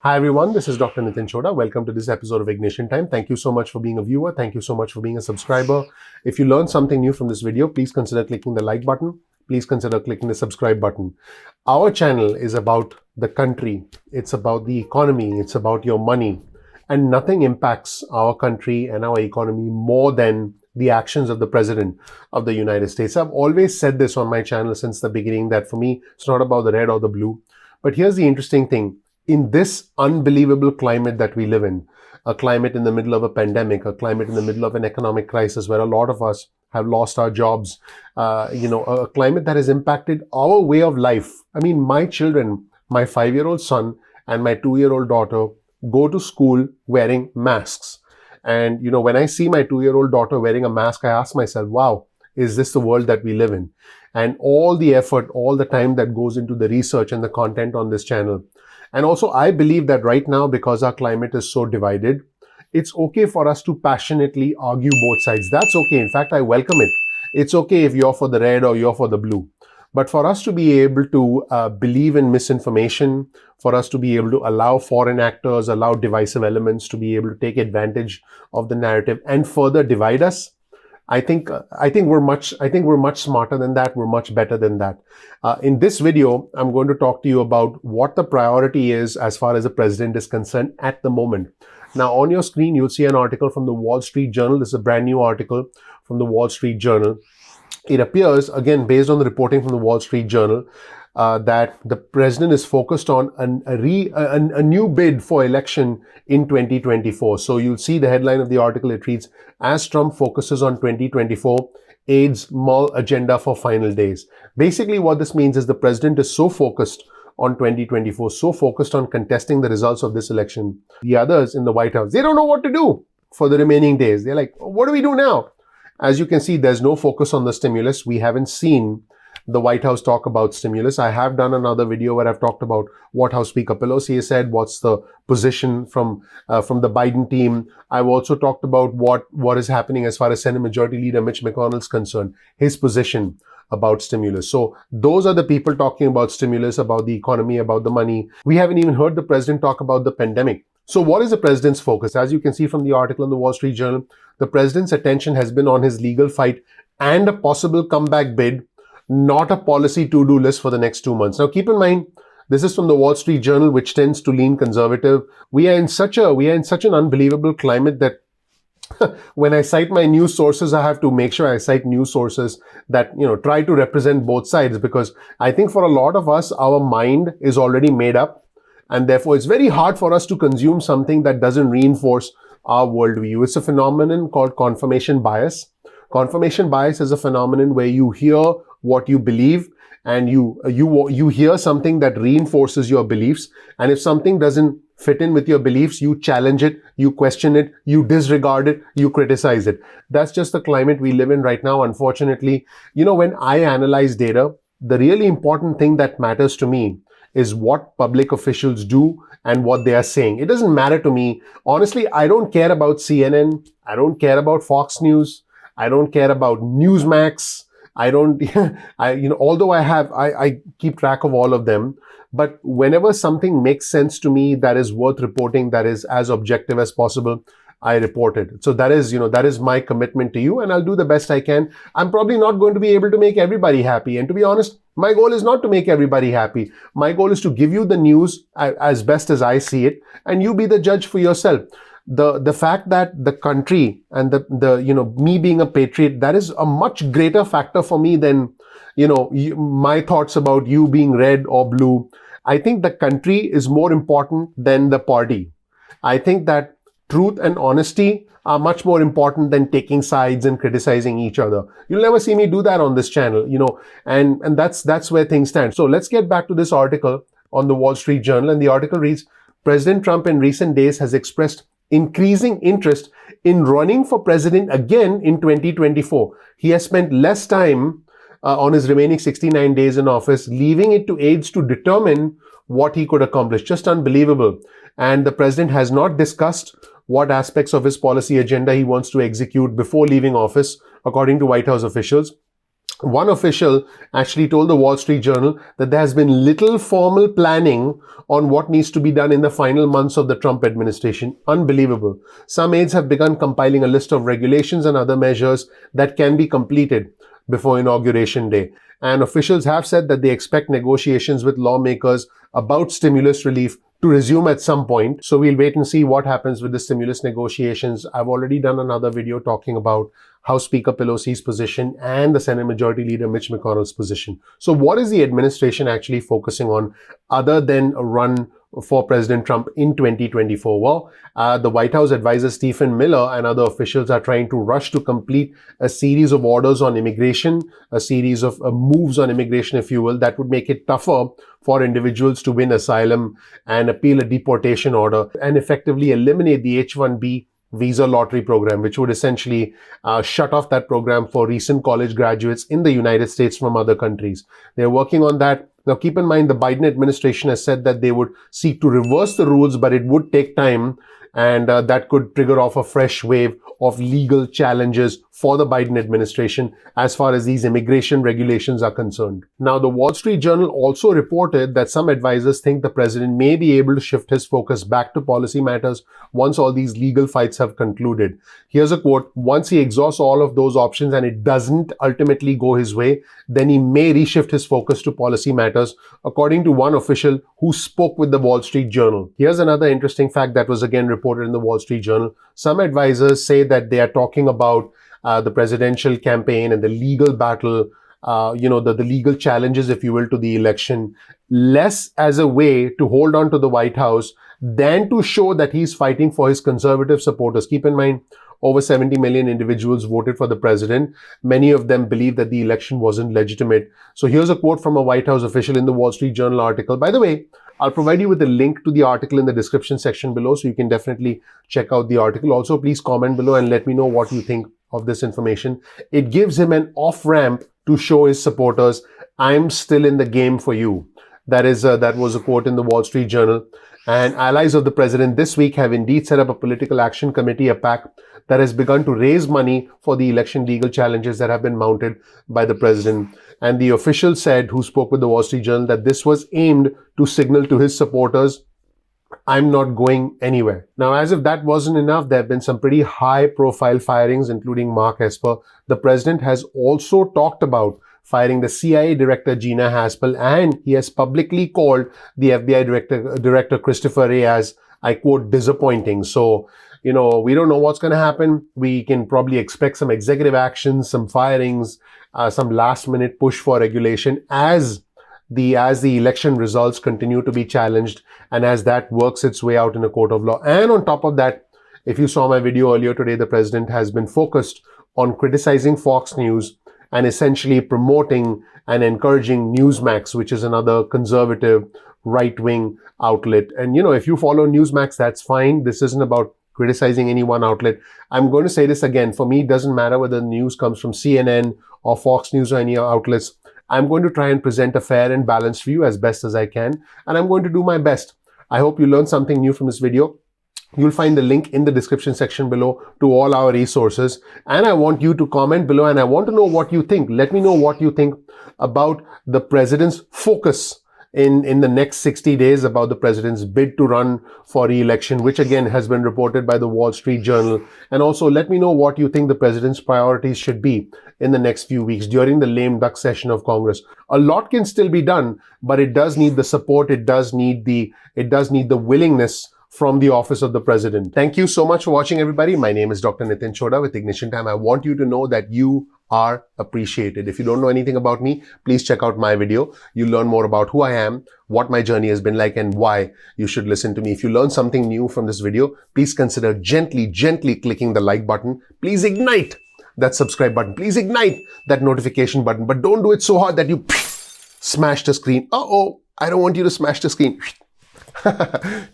Hi everyone, this is Dr. Nitin Chhoda. Welcome to this episode of Ignition Time. Thank you so much for being a viewer. Thank you so much for being a subscriber. If you learned something new from this video, please consider clicking the like button. Please consider clicking the subscribe button. Our channel is about the country. It's about the economy. It's about your money. And nothing impacts our country and our economy more than the actions of the President of the United States. I've always said this on my channel since the beginning that for me, it's not about the red or the blue. But here's the interesting thing. In this unbelievable climate that we live in, a climate in the middle of a pandemic, a climate in the middle of an economic crisis where a lot of us have lost our jobs, a climate that has impacted our way of life. I mean, my children, my 5-year-old son and my 2-year-old daughter go to school wearing masks. And, when I see my 2-year-old daughter wearing a mask, I ask myself, wow, is this the world that we live in? And all the effort, all the time that goes into the research and the content on this channel. And also, I believe that right now, because our climate is so divided, it's okay for us to passionately argue both sides. That's okay. In fact, I welcome it. It's okay if you're for the red or you're for the blue. But for us to be able to believe in misinformation, for us to be able to allow foreign actors, allow divisive elements to be able to take advantage of the narrative and further divide us, I think we're much smarter than that. We're much better than that. In this video, I'm going to talk to you about what the priority is as far as the president is concerned at the moment. Now, on your screen, you'll see an article from the Wall Street Journal. This is a brand new article from the Wall Street Journal. It appears, again, based on the reporting from the Wall Street Journal, that the president is focused on a new bid for election in 2024. So you'll see the headline of the article. It reads, as Trump focuses on 2024, aides MULL agenda for final days. Basically, what this means is the president is so focused on 2024, so focused on contesting the results of this election. The others in the White House, they don't know what to do for the remaining days. They're like, what do we do now? As you can see, there's no focus on the stimulus. We haven't seen the White House talk about stimulus. I have done another video where I've talked about what House Speaker Pelosi has said, what's the position from the Biden team. I've also talked about what is happening as far as Senate Majority Leader Mitch McConnell's concerned, his position about stimulus. So those are the people talking about stimulus, about the economy, about the money. We haven't even heard the president talk about the pandemic. So what is the president's focus? As you can see from the article in the Wall Street Journal, the president's attention has been on his legal fight and a possible comeback bid, not a policy to-do list for the next 2 months. Now, keep in mind, this is from the Wall Street Journal, which tends to lean conservative. We are in such an unbelievable climate that when I cite my news sources, I have to make sure I cite news sources that, try to represent both sides, because I think for a lot of us, our mind is already made up. And therefore, it's very hard for us to consume something that doesn't reinforce our worldview. It's a phenomenon called confirmation bias. Confirmation bias is a phenomenon where you hear what you believe and you hear something that reinforces your beliefs. And if something doesn't fit in with your beliefs, you challenge it, you question it, you disregard it, you criticize it. That's just the climate we live in right now, unfortunately. When I analyze data, the really important thing that matters to me is what public officials do and what they are saying. It doesn't matter to me. Honestly, I don't care about CNN. I don't care about Fox News. I don't care about Newsmax. Although I keep track of all of them. But whenever something makes sense to me that is worth reporting, that is as objective as possible, I report it. So that is my commitment to you, and I'll do the best I can. I'm probably not going to be able to make everybody happy. And to be honest, my goal is not to make everybody happy. My goal is to give you the news as best as I see it, and you be the judge for yourself. The fact that the country and the me being a patriot, that is a much greater factor for me than my thoughts about you being red or blue. I think the country is more important than the party. I think that truth and honesty are much more important than taking sides and criticizing each other. You'll never see me do that on this channel, and that's where things stand. So let's get back to this article on the Wall Street Journal. And the article reads, President Trump in recent days has expressed increasing interest in running for president again in 2024. He has spent less time on his remaining 69 days in office, leaving it to aides to determine what he could accomplish. Just unbelievable. And the president has not discussed what aspects of his policy agenda he wants to execute before leaving office, according to White House officials. One official actually told the Wall Street Journal that there has been little formal planning on what needs to be done in the final months of the Trump administration. Unbelievable. Some aides have begun compiling a list of regulations and other measures that can be completed before Inauguration Day. And officials have said that they expect negotiations with lawmakers about stimulus relief to resume at some point. So we'll wait and see what happens with the stimulus negotiations. I've already done another video talking about House Speaker Pelosi's position and the Senate Majority Leader Mitch McConnell's position. So what is the administration actually focusing on other than a run for President Trump in 2024? Well, the White House advisor Stephen Miller and other officials are trying to rush to complete a series of orders on immigration, a series of moves on immigration, if you will, that would make it tougher for individuals to win asylum and appeal a deportation order and effectively eliminate the H-1B visa lottery program, which would essentially shut off that program for recent college graduates in the United States from other countries. They're working on that. Now, keep in mind, the Biden administration has said that they would seek to reverse the rules, but it would take time, and that could trigger off a fresh wave of legal challenges for the Biden administration as far as these immigration regulations are concerned. Now, the Wall Street Journal also reported that some advisors think the president may be able to shift his focus back to policy matters once all these legal fights have concluded. Here's a quote: "Once he exhausts all of those options and it doesn't ultimately go his way, then he may reshift his focus to policy matters," according to one official who spoke with the Wall Street Journal. Here's another interesting fact that was again reported in the Wall Street Journal. Some advisors say that they are talking about the presidential campaign and the legal battle, the legal challenges, if you will, to the election, less as a way to hold on to the White House than to show that he's fighting for his conservative supporters. Keep in mind, over 70 million individuals voted for the president. Many of them believe that the election wasn't legitimate. So here's a quote from a White House official in the Wall Street Journal article. By the way, I'll provide you with a link to the article in the description section below, so you can definitely check out the article. Also, please comment below and let me know what you think of this information. It gives him an off-ramp to show his supporters, "I'm still in the game for you." That was a quote in the Wall Street Journal. And allies of the president this week have indeed set up a political action committee, a PAC, that has begun to raise money for the election legal challenges that have been mounted by the president. And the official said, who spoke with the Wall Street Journal, that this was aimed to signal to his supporters, "I'm not going anywhere." Now, as if that wasn't enough, there have been some pretty high-profile firings, including Mark Esper. The president has also talked about firing the CIA director Gina Haspel, and he has publicly called the FBI director Christopher Wray as, I quote, "disappointing." So, we don't know what's going to happen. We can probably expect some executive actions, some firings, some last-minute push for regulation as the election results continue to be challenged and as that works its way out in a court of law. And on top of that, if you saw my video earlier today, the president has been focused on criticizing Fox News and essentially promoting and encouraging Newsmax, which is another conservative right-wing outlet. And, if you follow Newsmax, that's fine. This isn't about criticizing any one outlet. I'm going to say this again. For me, it doesn't matter whether the news comes from CNN or Fox News or any outlets. I'm going to try and present a fair and balanced view as best as I can, and I'm going to do my best. I hope you learned something new from this video. You'll find the link in the description section below to all our resources. And I want you to comment below, and I want to know what you think. Let me know what you think about the president's focus in the next 60 days, about the president's bid to run for re-election, which again has been reported by the Wall Street Journal. And also let me know what you think the president's priorities should be in the next few weeks during the lame duck session of Congress. A lot can still be done, but it does need the support. It does need the willingness from the office of the president. Thank you so much for watching, everybody. My name is Dr. Nitin Chhoda with Ignition Time. I want you to know that you are appreciated. If you don't know anything about me, please check out my video. You'll learn more about who I am, what my journey has been like, and why you should listen to me. If you learn something new from this video, please consider gently clicking the like button. Please ignite that subscribe button. Please ignite that notification button. But don't do it so hard that you smash the screen. Uh-oh, I don't want you to smash the screen.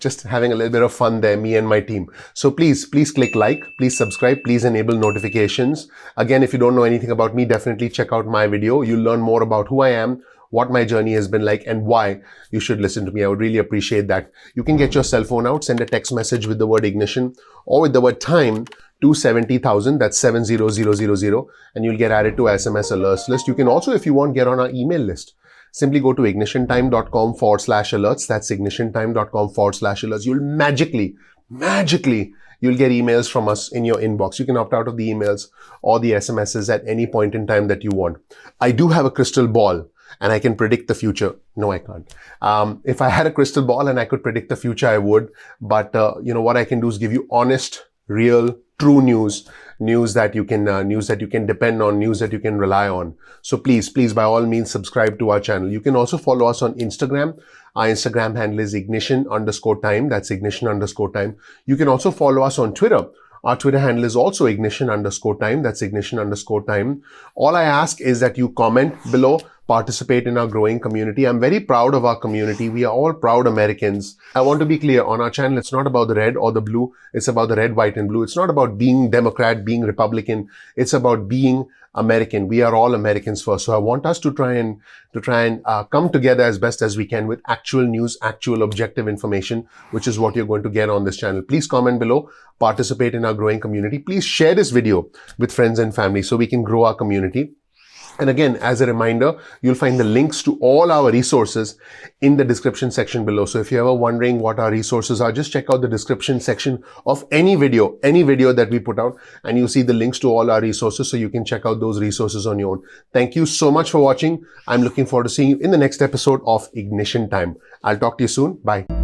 Just having a little bit of fun there, me and my team. So please click like, please subscribe, please enable notifications. Again, if you don't know anything about me, definitely check out my video. You'll learn more about who I am, what my journey has been like, and why you should listen to me. I would really appreciate that. You can get your cell phone out, send a text message with the word ignition or with the word time to 70,000. That's 70000, and you'll get added to SMS alerts list. You can also, if you want, get on our email list. Simply go to ignitiontime.com/alerts. That's ignitiontime.com/alerts. You'll magically, you'll get emails from us in your inbox. You can opt out of the emails or the SMSs at any point in time that you want. I do have a crystal ball and I can predict the future. No, I can't. If I had a crystal ball and I could predict the future, I would. But, what I can do is give you honest, real, true news that you can depend on, news that you can rely on. So please, by all means, subscribe to our channel. You can also follow us on Instagram. Our Instagram handle is ignition_time. That's ignition_time. You can also follow us on Twitter. Our Twitter handle is also ignition_time. That's ignition_time. All I ask is that you comment below, participate in our growing community. I'm very proud of our community. We are all proud Americans. I want to be clear, on our channel, it's not about the red or the blue. It's about the red, white, and blue. It's not about being Democrat, being Republican. It's about being American. We are all Americans first. So I want us to try and come together as best as we can with actual news, actual objective information, which is what you're going to get on this channel. Please comment below, participate in our growing community. Please share this video with friends and family so we can grow our community. And again, as a reminder, you'll find the links to all our resources in the description section below. So if you're ever wondering what our resources are, just check out the description section of any video that we put out, and you'll see the links to all our resources so you can check out those resources on your own. Thank you so much for watching. I'm looking forward to seeing you in the next episode of Ignition Time. I'll talk to you soon. Bye.